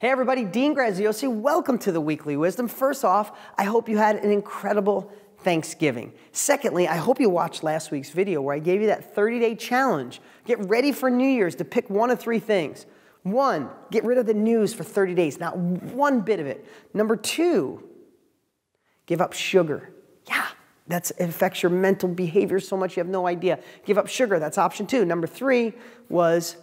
Hey everybody, Dean Graziosi. Welcome to the Weekly Wisdom. First off, I hope you had an incredible Thanksgiving. Secondly, I hope you watched last week's video where I gave you that 30-day challenge. Get ready for New Year's to pick one of three things. One, get rid of the news for 30 days, not one bit of it. Number two, give up sugar. Yeah, it affects your mental behavior so much you have no idea. Give up sugar, that's option two. Number three was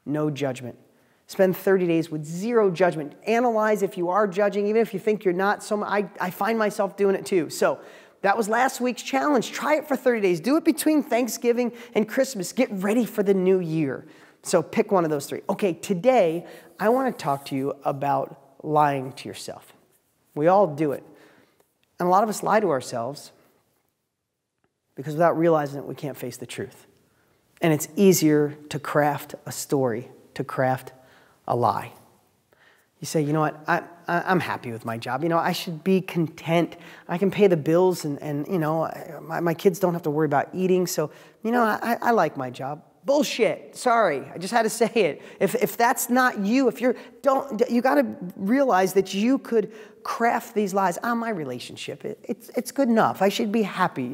no judgment. Spend 30 days with zero judgment. Analyze if you are judging, even if you think you're not. I find myself doing it too. So that was last week's challenge. Try it for 30 days. Do it between Thanksgiving and Christmas. Get ready for the new year. So pick one of those three. Okay, today I want to talk to you about lying to yourself. We all do it. And a lot of us lie to ourselves because without realizing it, we can't face the truth. And it's easier to craft a story, to craft a lie. You say, you know what, I'm happy with my job. You know, I should be content. I can pay the bills and you know, my kids don't have to worry about eating. So, you know, I like my job. Bullshit. Sorry, I just had to say it. If that's not you, you got to realize that you could craft these lies. My relationship, it's good enough. I should be happy.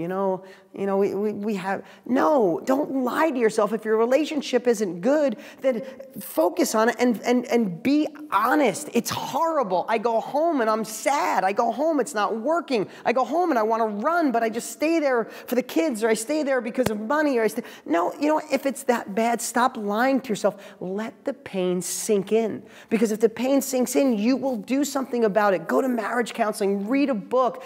We have, no, don't lie to yourself. If your relationship isn't good, then focus on it and be honest. It's horrible. I go home and I'm sad. I go home, it's not working. I go home and I want to run, but I just stay there for the kids, or I stay there because of money, or no, if it's that bad, stop lying to yourself. Let the pain sink in. Because if the pain sinks in, you will do something about it. Go to marriage counseling, read a book.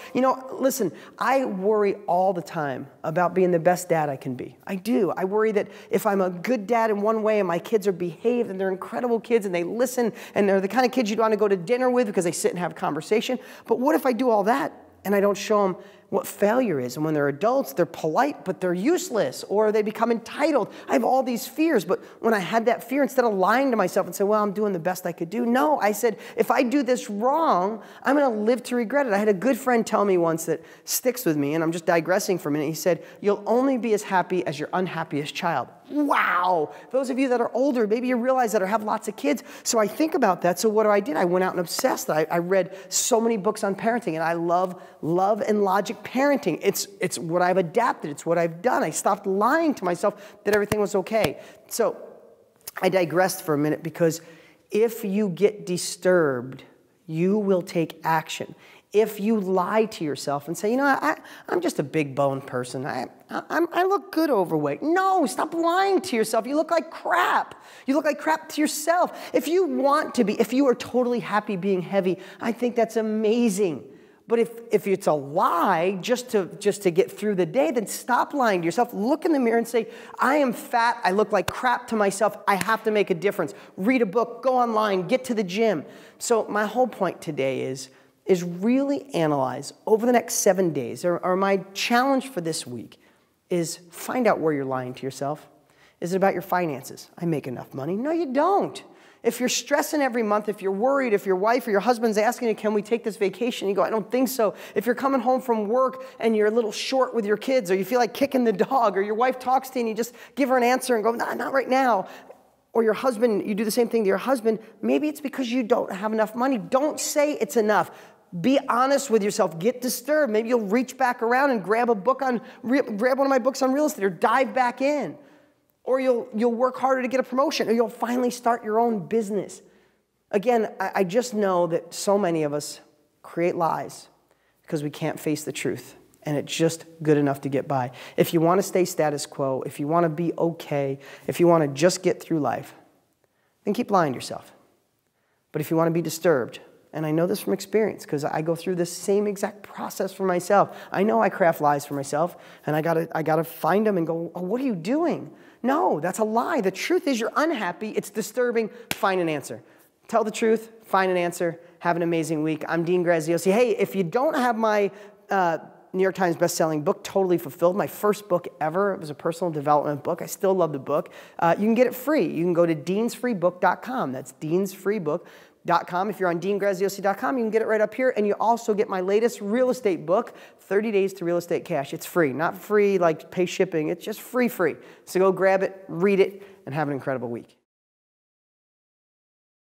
Listen, I worry all the time about being the best dad I can be. I do. I worry that if I'm a good dad in one way and my kids are behaved and they're incredible kids and they listen and they're the kind of kids you'd want to go to dinner with because they sit and have a conversation. But what if I do all that and I don't show them what failure is? And when they're adults, they're polite, but they're useless, or they become entitled. I have all these fears, but when I had that fear, instead of lying to myself and saying, well, I'm doing the best I could do, no, I said, if I do this wrong, I'm going to live to regret it. I had a good friend tell me once that sticks with me, and I'm just digressing for a minute. He said, you'll only be as happy as your unhappiest child. Wow. Those of you that are older, maybe you realize that or have lots of kids. So I think about that. So what did? I went out and obsessed. I read so many books on parenting, and I love and logic parenting. It's what I've adapted. It's what I've done. I stopped lying to myself that everything was okay. So I digressed for a minute, because if you get disturbed, you will take action. If you lie to yourself and say, you know, I'm just a big bone person. I look good overweight. No, stop lying to yourself. You look like crap. You look like crap to yourself. If you want to be, if you are totally happy being heavy, I think that's amazing. But if it's a lie just to get through the day, then stop lying to yourself. Look in the mirror and say, I am fat. I look like crap to myself. I have to make a difference. Read a book, go online, get to the gym. So my whole point today is really analyze over the next 7 days, or my challenge for this week is find out where you're lying to yourself. Is it about your finances? I make enough money. No, you don't. If you're stressing every month, if you're worried, if your wife or your husband's asking you, can we take this vacation? You go, I don't think so. If you're coming home from work and you're a little short with your kids, or you feel like kicking the dog, or your wife talks to you and you just give her an answer and go, nah, not right now. Or your husband, you do the same thing to your husband. Maybe it's because you don't have enough money. Don't say it's enough. Be honest with yourself. Get disturbed. Maybe you'll reach back around and grab one of my books on real estate, or dive back in. Or you'll work harder to get a promotion, or you'll finally start your own business. Again, I just know that so many of us create lies because we can't face the truth, and it's just good enough to get by. If you want to stay status quo, if you want to be okay, if you want to just get through life, then keep lying to yourself. But if you want to be disturbed, and I know this from experience because I go through this same exact process for myself. I know I craft lies for myself, and I gotta find them and go, oh, what are you doing? No, that's a lie. The truth is you're unhappy. It's disturbing. Find an answer. Tell the truth. Find an answer. Have an amazing week. I'm Dean Graziosi. Hey, if you don't have my New York Times best-selling book, Totally Fulfilled, my first book ever, it was a personal development book. I still love the book. You can get it free. You can go to deansfreebook.com. That's deansfreebook.com. If you're on deangraziosi.com, you can get it right up here. And you also get my latest real estate book, 30 Days to Real Estate Cash. It's free. Not free like pay shipping. It's just free. So go grab it, read it, and have an incredible week.